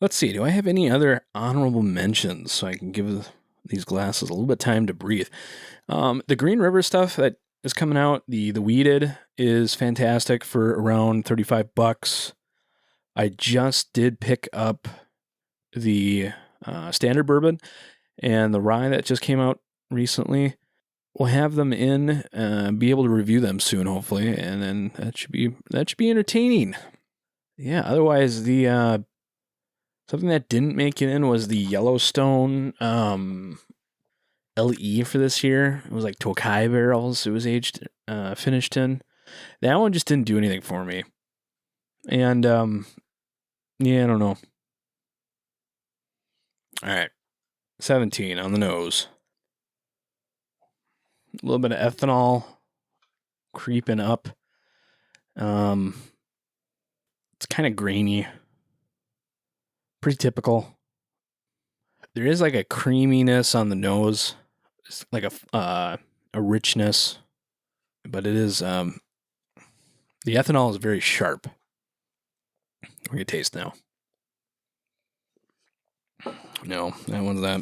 Let's see, do I have any other honorable mentions so I can give these glasses a little bit of time to breathe? The Green River stuff that is coming out, the Weeded, is fantastic for around $35. I just did pick up the Standard Bourbon and the Rye that just came out recently. We'll have them in, be able to review them soon, hopefully, and then that should be entertaining. Yeah, otherwise the something that didn't make it in was the Yellowstone LE for this year. It was like Tokai barrels. It was aged, finished in. That one just didn't do anything for me. And yeah, I don't know. All right, 17 on the nose. A little bit of ethanol creeping up. It's kind of grainy. Pretty typical. There is like a creaminess on the nose. It's like a richness. But it is, the ethanol is very sharp. We're going to taste now. No, that one's not.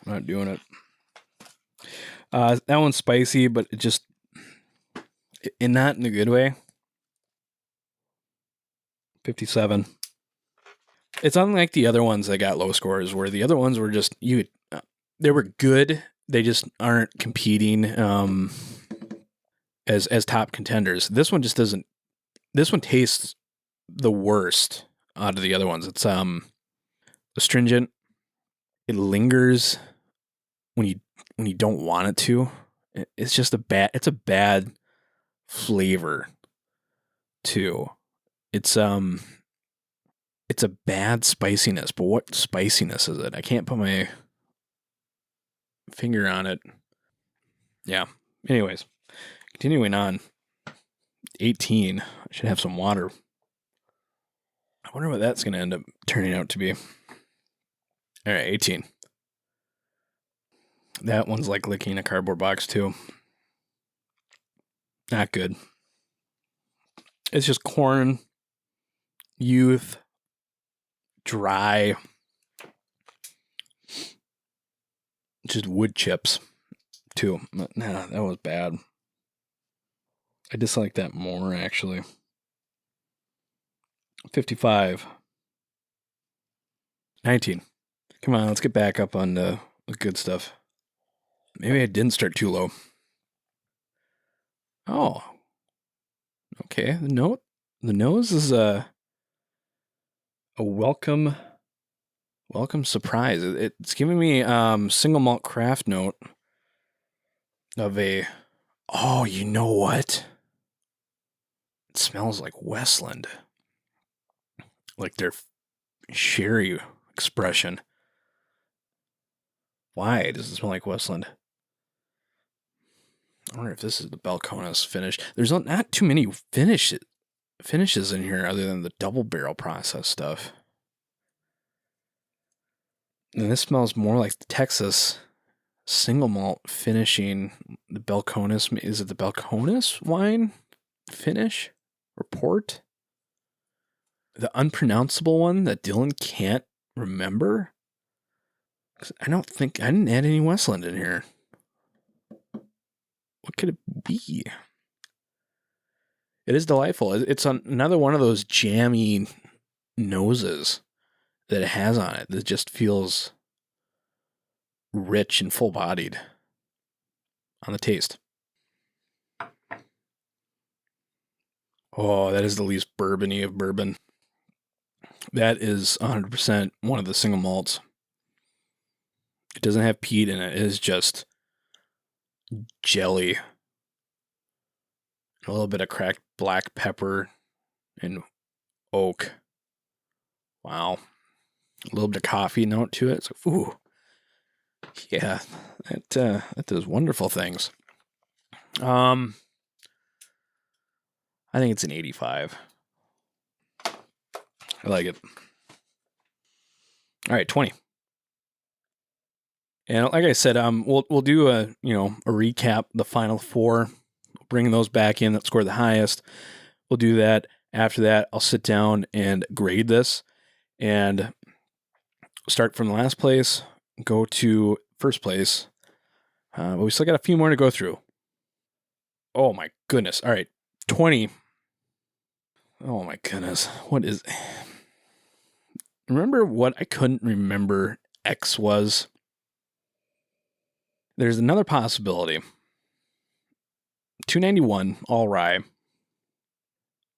I'm not doing it. That one's spicy, but it just, not in a good way. 57. It's unlike the other ones that got low scores, where the other ones were just, they were good. They just aren't competing as top contenders. This one just doesn't. This one tastes the worst out of the other ones. It's astringent. It lingers when you don't want it to. It's just it's a bad flavor too. It's a bad spiciness, but what spiciness is it? I can't put my finger on it. Yeah. Anyways, continuing on. 18. I should have some water. I wonder what that's going to end up turning out to be. All right, 18. That one's like licking a cardboard box too. Not good. It's just corn, youth, dry, just wood chips. too. Nah, that was bad. I dislike that more, actually. 55. 19. Come on, let's get back up on the good stuff. Maybe I didn't start too low. Oh. Okay, the nose is a welcome surprise. It's giving me single malt craft note of a, oh, you know what? It smells like Westland. Like their sherry expression. Why does it smell like Westland? I wonder if this is the Balcones finish. There's not too many finishes in here other than the double barrel process stuff. And this smells more like the Texas single malt finishing. The Balcones, is it the Balcones wine finish or port? The unpronounceable one that Dylan can't remember? I didn't add any Westland in here. What could it be? It is delightful. It's another one of those jammy noses that it has on it that just feels rich and full-bodied on the taste. Oh, that is the least bourbony of bourbon. That is 100% one of the single malts. It doesn't have peat in it. It is just jelly. A little bit of cracked black pepper and oak. Wow. A little bit of coffee note to it. So, ooh. Yeah, that does wonderful things. I think it's an 85. I like it. All right, 20. And like I said, we'll do a recap, the final four, bring those back in that score the highest. We'll do that. After that, I'll sit down and grade this and start from the last place, go to first place. But we still got a few more to go through. Oh my goodness. All right. 20. Oh my goodness. What is... Remember what I couldn't remember X was? There's another possibility. 291 all rye.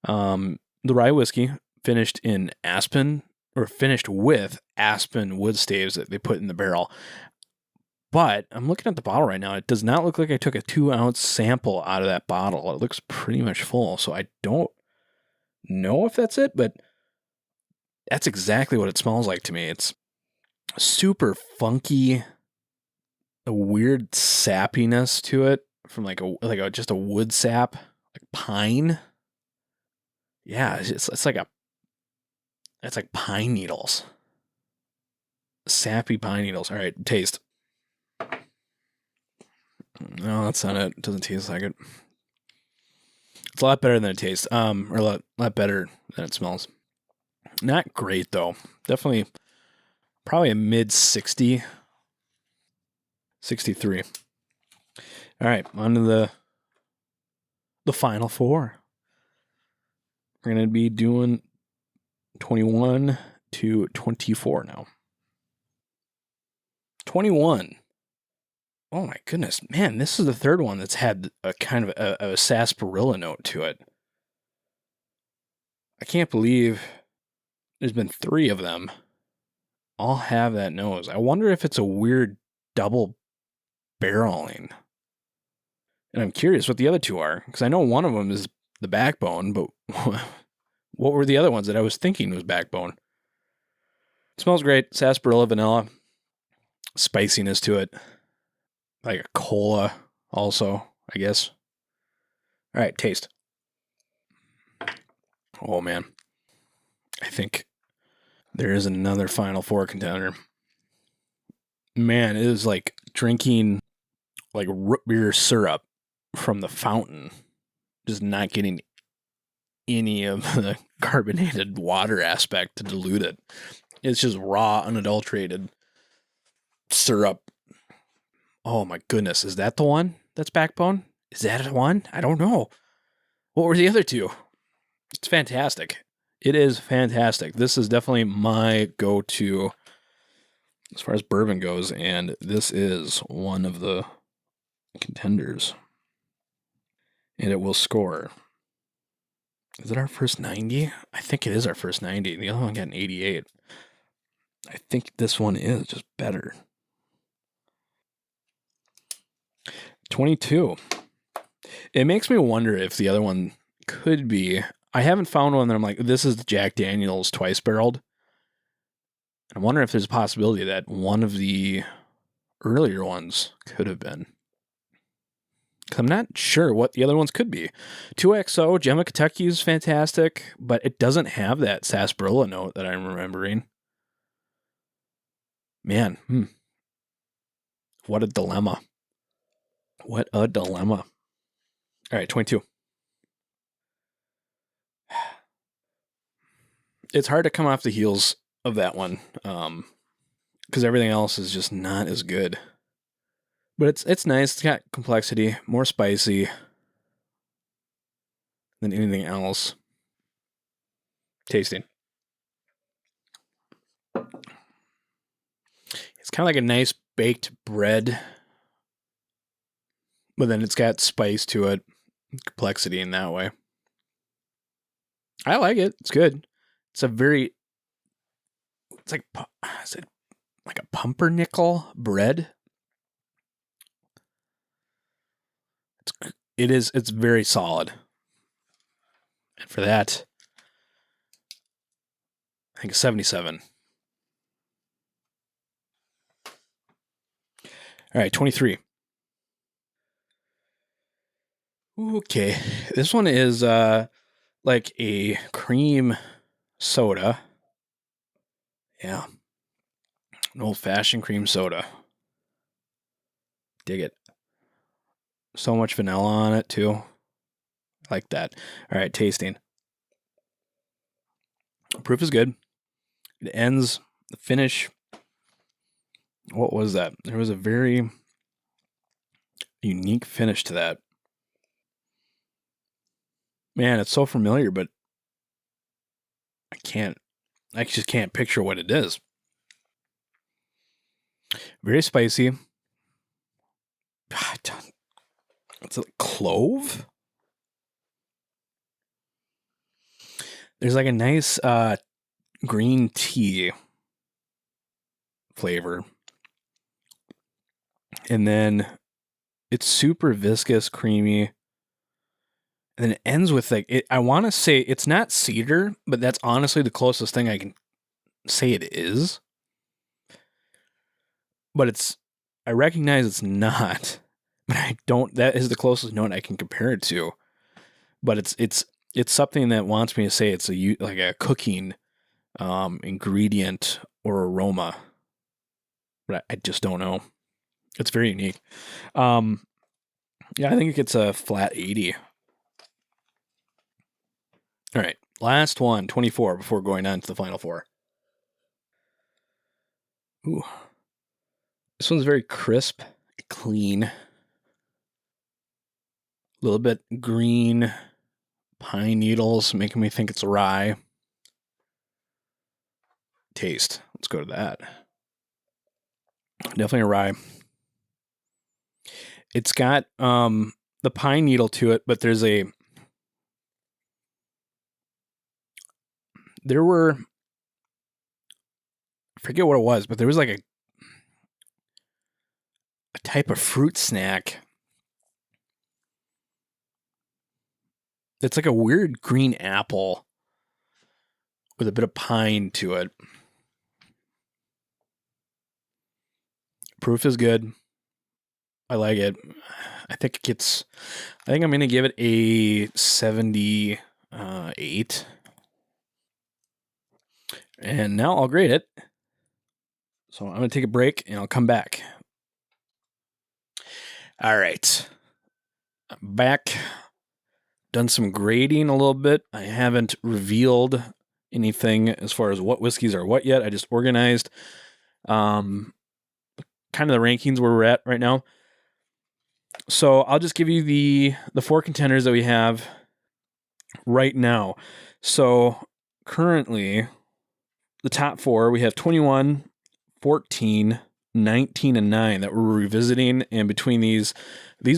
The rye whiskey finished in aspen, or finished with aspen wood staves that they put in the barrel. But I'm looking at the bottle right now. It does not look like I took a 2-ounce sample out of that bottle. It looks pretty much full. So I don't know if that's it, but that's exactly what it smells like to me. It's super funky, a weird sappiness to it from just a wood sap, like pine. Yeah, it's like pine needles. Sappy pine needles. All right, taste. No, that's not it. It doesn't taste like it. It's a lot better than it tastes. Or a lot better than it smells. Not great though. Definitely, probably a mid 60. 63. All right, on to the final four. We're going to be doing 21 to 24 now. 21. Oh my goodness, man, this is the third one that's had a kind of a sarsaparilla note to it. I can't believe there's been 3 of them all have that nose. I wonder if it's a weird double barreling. And I'm curious what the other 2 are, because I know one of them is the backbone, but what were the other ones that I was thinking was backbone? It smells great. Sarsaparilla, vanilla, spiciness to it. Like a cola also, I guess. All right, taste. Oh, man. I think there is another Final Four contender. Man, it is like drinking like root beer syrup from the fountain. Just not getting any of the carbonated water aspect to dilute it. It's just raw, unadulterated syrup. Oh my goodness, is that the one that's Backbone? Is that the one? I don't know. What were the other two? It's fantastic. It is fantastic. This is definitely my go-to as far as bourbon goes, and this is one of the contenders. And it will score. Is it our first 90? I think it is our first 90. The other one got an 88. I think this one is just better. 22. It makes me wonder if the other one could be. I haven't found one that I'm like, this is the Jack Daniel's twice barreled. I wonder if there's a possibility that one of the earlier ones could have been. I'm not sure what the other ones could be. 2XO, Gemma Kentucky is fantastic, but it doesn't have that sarsaparilla note that I'm remembering. Man, what a dilemma. What a dilemma. All right, 22. It's hard to come off the heels of that one because everything else is just not as good. But it's nice. It's got complexity, more spicy than anything else. Tasting. It's kind of like a nice baked bread, but then it's got spice to it, complexity in that way. I like it. It's good. It's like, is it like a pumpernickel bread? It's very solid. And for that, I think 77. All right, 23. Okay, this one is like a cream soda. Yeah, an old-fashioned cream soda. Dig it. So much vanilla on it too. I like that. All right, tasting. Proof is good. It ends, the finish. What was that? There was a very unique finish to that. Man, it's so familiar, but I just can't picture what it is. Very spicy. It's a clove? There's like a nice green tea flavor. And then it's super viscous, creamy. And then it ends with I want to say it's not cedar, but that's honestly the closest thing I can say it is. But I recognize it's not, but that is the closest note I can compare it to. But it's something that wants me to say it's like a cooking ingredient or aroma. But I just don't know. It's very unique. Yeah, I think it gets a flat 80. All right, last one, 24, before going on to the final four. Ooh. This one's very crisp, clean. A little bit green pine needles, making me think it's rye. Taste. Let's go to that. Definitely a rye. It's got the pine needle to it, but I forget what it was, but there was like a type of fruit snack. It's like a weird green apple with a bit of pine to it. Proof is good. I like it. I think I'm going to give it a 78. And now I'll grade it. So I'm going to take a break and I'll come back. All right. I'm back. Done some grading a little bit. I haven't revealed anything as far as what whiskeys are what yet. I just organized. kind of the rankings where we're at right now. So I'll just give you the 4 contenders that we have right now. So currently, the top 4, we have 21, 14, 19, and 9 that we're revisiting. And between these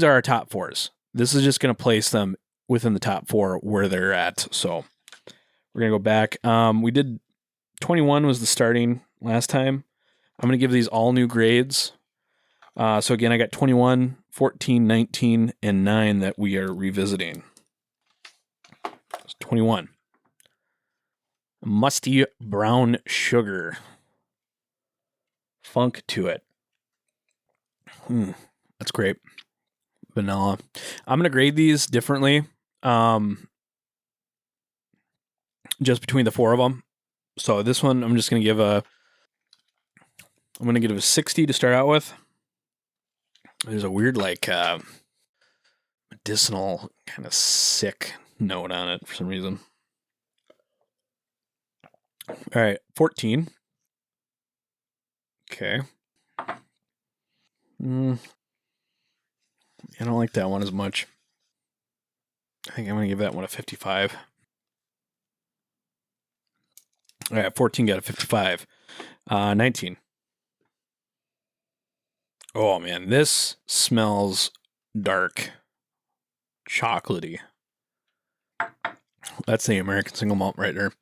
are our top 4s. This is just going to place them within the top 4 where they're at. So we're going to go back. We did 21 was the starting last time. I'm going to give these all new grades. So again, I got 21, 14, 19, and 9 that we are revisiting. It's 21. Musty brown sugar. Funk to it. That's great. Vanilla. I'm going to grade these differently. Just between the 4 of them. So this one, I'm just going to give it a 60 to start out with. There's a weird, medicinal, kind of sick note on it for some reason. All right, 14. Okay. I don't like that one as much. I think I'm going to give that one a 55. All right, 14 got a 55. 19. Oh, man, this smells dark. Chocolatey. That's the American single malt right there.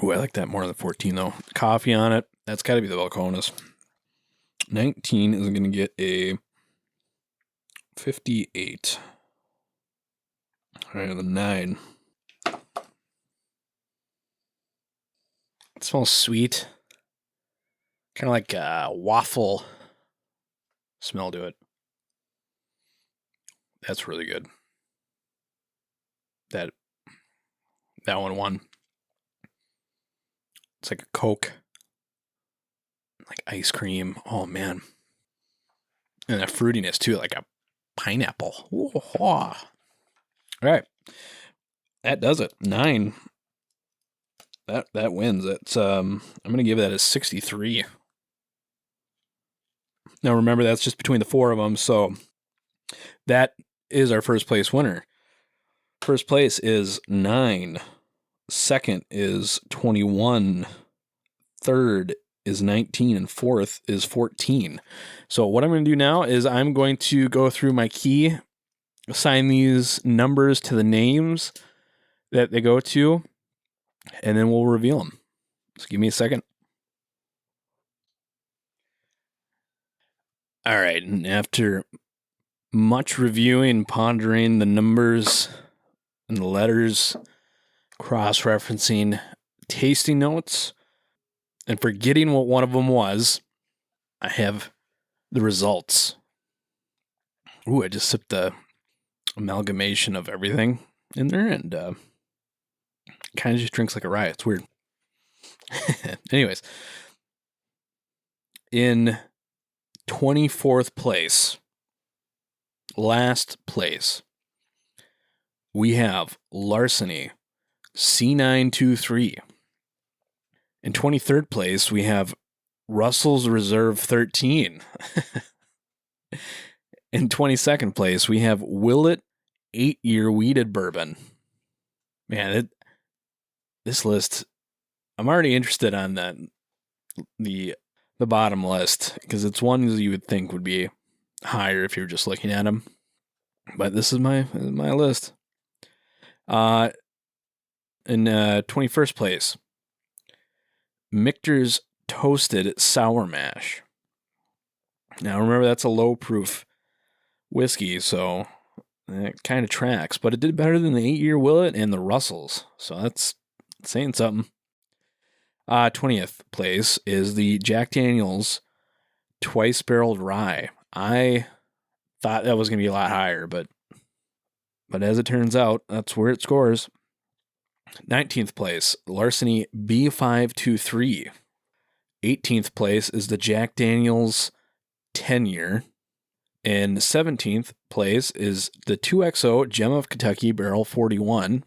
Oh, I like that more than 14, though. Coffee on it. That's got to be the Balcones. 19 is going to get a 58. All right, the 9. It smells sweet. Kind of like a waffle smell to it. That's really good. That one won. It's like a Coke. Like ice cream. Oh, man. And that fruitiness, too, like a pineapple. Ooh, all right. That does it. 9. That wins. That's I'm going to give that a 63. Now, remember, that's just between the 4 of them, so that is our first place winner. First place is 9. Second is 21. Third is 19. And fourth is 14. So what I'm going to do now is I'm going to go through my key, assign these numbers to the names that they go to, and then we'll reveal them. So give me a second. All right, and after much reviewing, pondering the numbers and the letters, cross-referencing, tasting notes, and forgetting what one of them was, I have the results. Ooh, I just sipped the amalgamation of everything in there, and kind of just drinks like a riot. It's weird. Anyways, in 24th place, last place, we have Larceny C923. In 23rd place, we have Russell's Reserve 13. In 22nd place, we have Willet 8-year Weeded Bourbon. Man, this list, I'm already interested on the bottom list, because it's ones you would think would be higher if you were just looking at them. But this is my list. In 21st place, Michter's Toasted Sour Mash. Now remember, that's a low proof whiskey, so it kind of tracks, but it did better than the 8-year Willet and the Russells, so that's saying something. 20th place is the Jack Daniel's Twice Barreled Rye. I thought that was going to be a lot higher, but as it turns out, that's where it scores. 19th place, Larceny B523. 18th place is the Jack Daniel's 10-year. And 17th place is the 2XO Gem of Kentucky Barrel 41.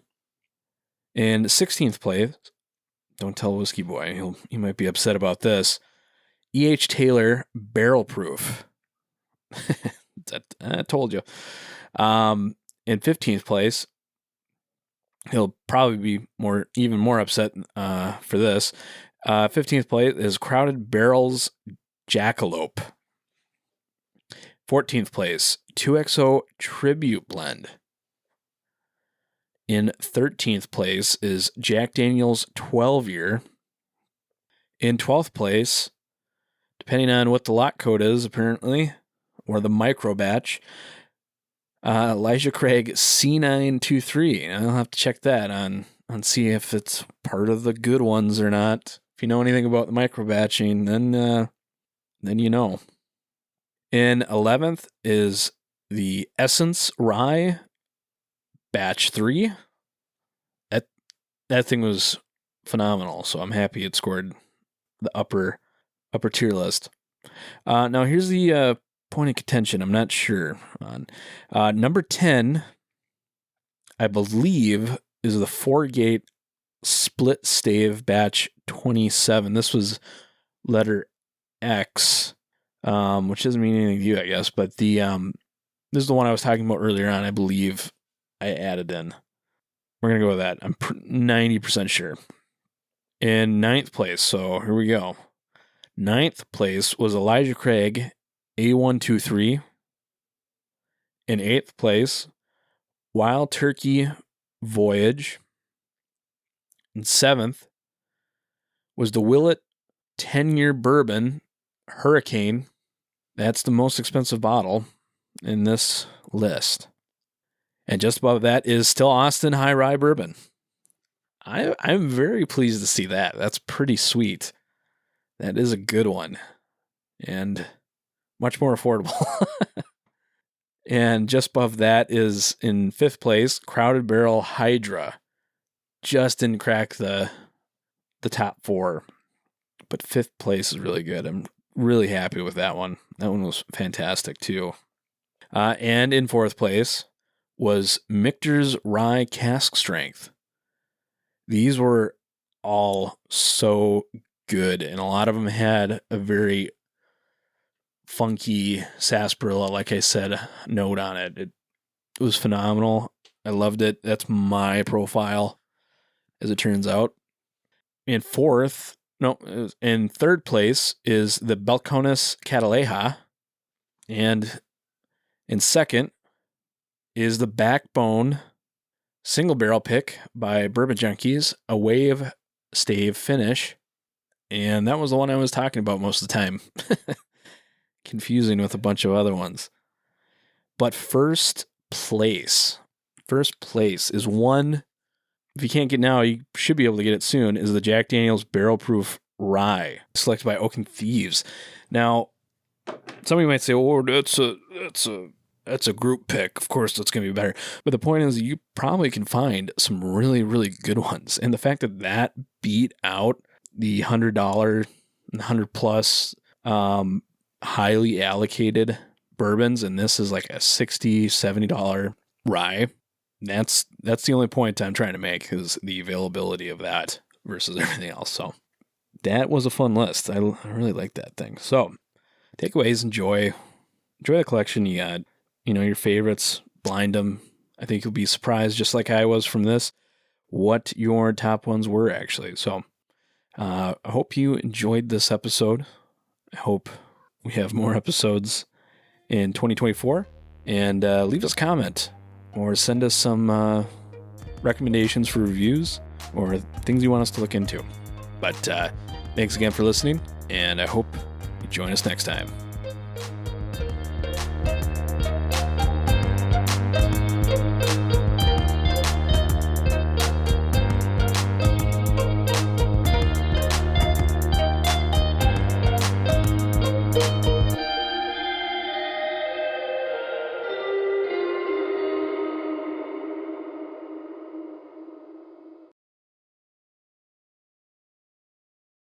And 16th place, don't tell Whiskey Boy, he might be upset about this, E.H. Taylor Barrel Proof. I told you. In 15th place, he'll probably be even more upset for this. 15th place is Crowded Barrels Jackalope. 14th place, 2XO Tribute Blend. In 13th place is Jack Daniel's 12-year. In 12th place, depending on what the lot code is, apparently, or the micro batch, Elijah Craig C923. I'll have to check that on see if it's part of the good ones or not. If you know anything about the micro batching, then you know. In 11th is the Essence Rye Batch 3. That thing was phenomenal, so I'm happy it scored the upper tier list. Now here's the point of contention. I'm not sure on number 10. I believe is the 4-gate split stave batch 27. This was letter X, which doesn't mean anything to you, I guess. But the this is the one I was talking about earlier on. I believe I added in. We're gonna go with that. I'm 90% sure. In 9th place, so here we go. 9th place was Elijah Craig A123. In 8th place, Wild Turkey Voyage. In 7th was the Willet 10-year bourbon Hurricane. That's the most expensive bottle in this list. And just above that is Still Austin High Rye Bourbon. I'm very pleased to see that. That's pretty sweet. That is a good one. And much more affordable. And just above that is, in 5th place, Crowded Barrel Hydra. Just didn't crack the top 4. But 5th place is really good. I'm really happy with that one. That one was fantastic, too. And in 4th place was Michter's Rye Cask Strength. These were all so good, and a lot of them had a very funky sarsaparilla, like I said, note on it. It was phenomenal. I loved it. That's my profile, as it turns out. In 3rd place is the Balcones Cataleja, and in 2nd is the Backbone single barrel pick by Bourbon Junkies, a wave stave finish. And that was the one I was talking about most of the time. Confusing with a bunch of other ones. But first place is one, if you can't get now, you should be able to get it soon, is the Jack Daniel's Barrel Proof Rye, selected by Oaken Thieves. Now, somebody might say, oh, that's a group pick. Of course, that's going to be better. But the point is, you probably can find some really, really good ones. And the fact that beat out the $100, $100+ highly allocated bourbons, and this is like a $60, $70 rye. That's the only point I'm trying to make, is the availability of that versus everything else. So that was a fun list. I really like that thing. So takeaways: enjoy the collection. You got, your favorites, blind them. I think you'll be surprised, just like I was from this, what your top ones were actually. So I hope you enjoyed this episode. I hope we have more episodes in 2024. And leave us a comment or send us some recommendations for reviews or things you want us to look into. But thanks again for listening, and I hope you join us next time.